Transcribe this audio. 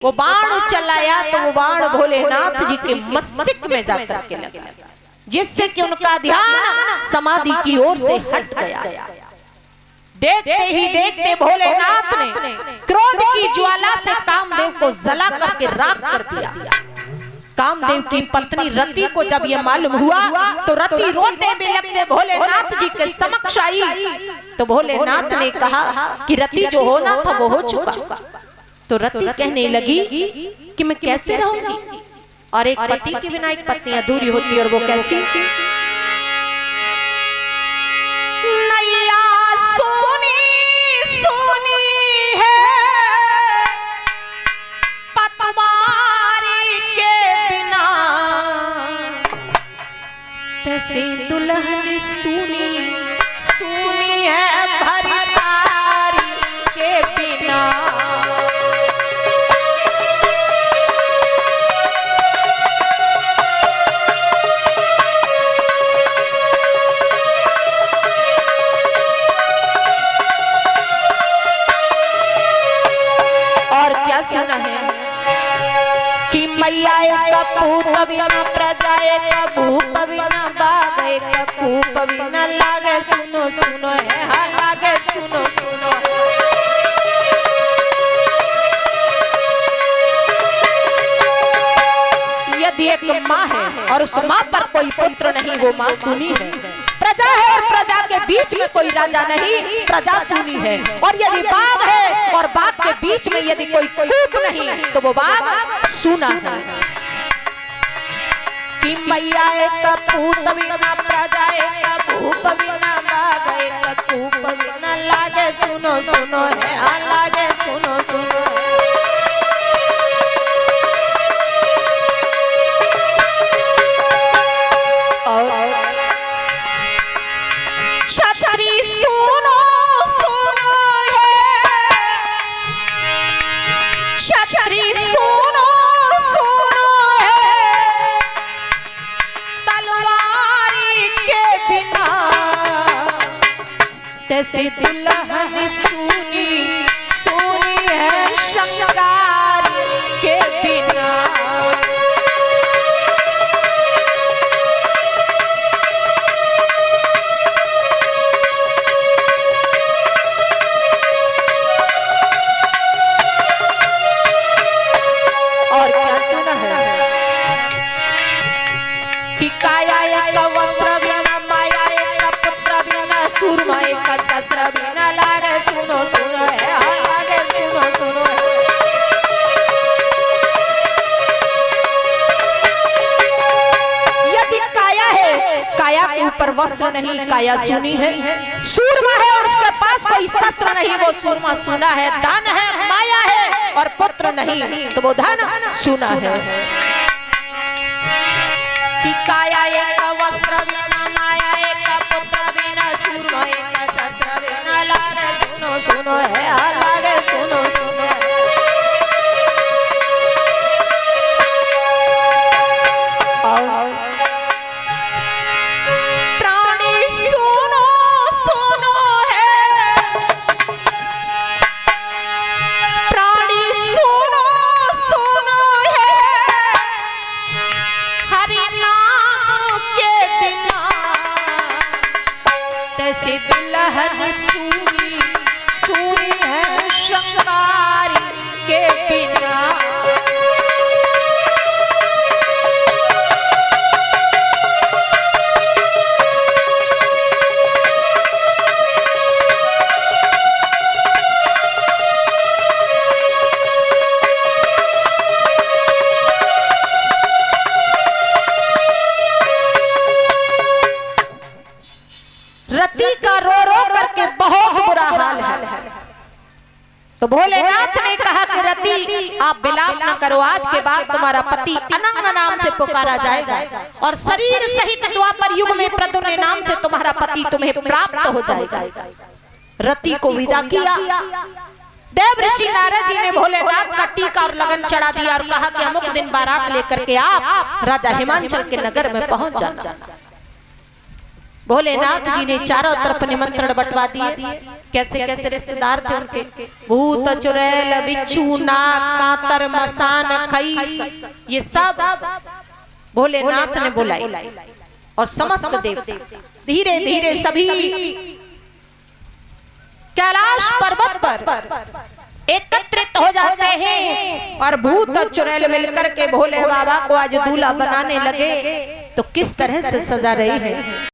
वो बाण चलाया तो वो बाण भोलेनाथ जी के मस्तक में जाकर के लगा, जिससे कि उनका ध्यान समाधि की ओर से हट गया। देखते ही देखते भोलेनाथ ने क्रोध की ज्वाला से कामदेव को जला करके राख कर दिया। कामदेव की पत्नी रति को जब यह मालूम हुआ तो रति रोते बिलखते भोलेनाथ जी के समक्ष आई। तो भोलेनाथ ने कहा कि रति जो होना था वो हो चुका। तो रति कहने लगी कि मैं कैसे रहूंगी, और एक पति के बिना एक पत्नी अधूरी होती है, और वो कैसी? नैया सोनी सोनी है पतवारी के बिना, तैसे दुल्हन सुनी सुनी है भरतारी के बिना। सुना है कि मैया एक पूत बिना प्रजा एक भूप बिना बाग एक कूप बिना लागे। सुनो सुनो है हाँ लागे, सुनो सुनो। यदि एक माँ है और उस माँ पर कोई पुत्र नहीं, वो माँ सुनी है। प्रजा है और प्रजा के बीच में कोई राजा नहीं, प्रजा सुनी है। और यदि बाग है और बाग के बीच में यदि कोई कूप नहीं, तो वो बाग सुना है। कि मैया एक पूत बिना प्रजा एक भूप बिना बाग एक कूप बिना लागे। सुनो सुनो है हाँ लागे, सुनो सुनो। छतरी सुनो सुनो है, छतरी सुनो सुनो है तलवारी के बिना, तैसे दुल्हन सुनी सुनी है श्रृंगार के बिना। सूरमा एक शस्त्र बिना लागे। सुनो सुनो है हाँ लागे, सुनो सुनो है। यदि काया है, काया के ऊपर वस्त्र नहीं, काया सुनी है। सूरमा है और उसके पास कोई शस्त्र नहीं, वो सूरमा सुना है। धन है, माया है और पुत्र नहीं, तो वो धन सुना है। कि काया एक वस्त्र बिना माया एक पुत्र बिना सूरमा एक शस्त्र बिना लागे। सुनो सुनो है हाँ लागे, सुनो सुनो है। प्राणी सुनो सुनो है, प्राणी सुनो सुनो है हरि नाम के बिना, तैसे दुल्हन सुनी सुनी है श्रृंगारी के बिना। रति का रो रो करके बहुत बुरा हाल है। तो भोलेनाथ ने कहा कि रति आप विलाप न करो, आज के बाद तुम्हारा पति अनंग नाम से पुकारा जाएगा और शरीर सहित द्वापर युग में प्रद्युम्न नाम से तुम्हारा पति तुम्हें प्राप्त हो जाएगा। रति को विदा किया। देव ऋषि नारद जी ने भोलेनाथ का टीका और लगन चढ़ा दिया और कहा कि अमुक दिन बारात लेकर के आप राजा हिमांचल के नगर में पहुंच जाना। भोलेनाथ जी ने चारों तरफ निमंत्रण बंटवा दिए। कैसे कैसे रिश्तेदार थे उनके, भूत, चुड़ैल, बिच्छू, नाग, कांतर, मसान, खईस, ये सब भोलेनाथ ने बुलाई। और समस्त देवता धीरे धीरे सभी कैलाश पर्वत पर एकत्रित हो जाते हैं और भूत और चुड़ैल मिलकर के भोले बाबा को आज दूल्हा बनाने लगे। तो किस तरह से सजा रही है।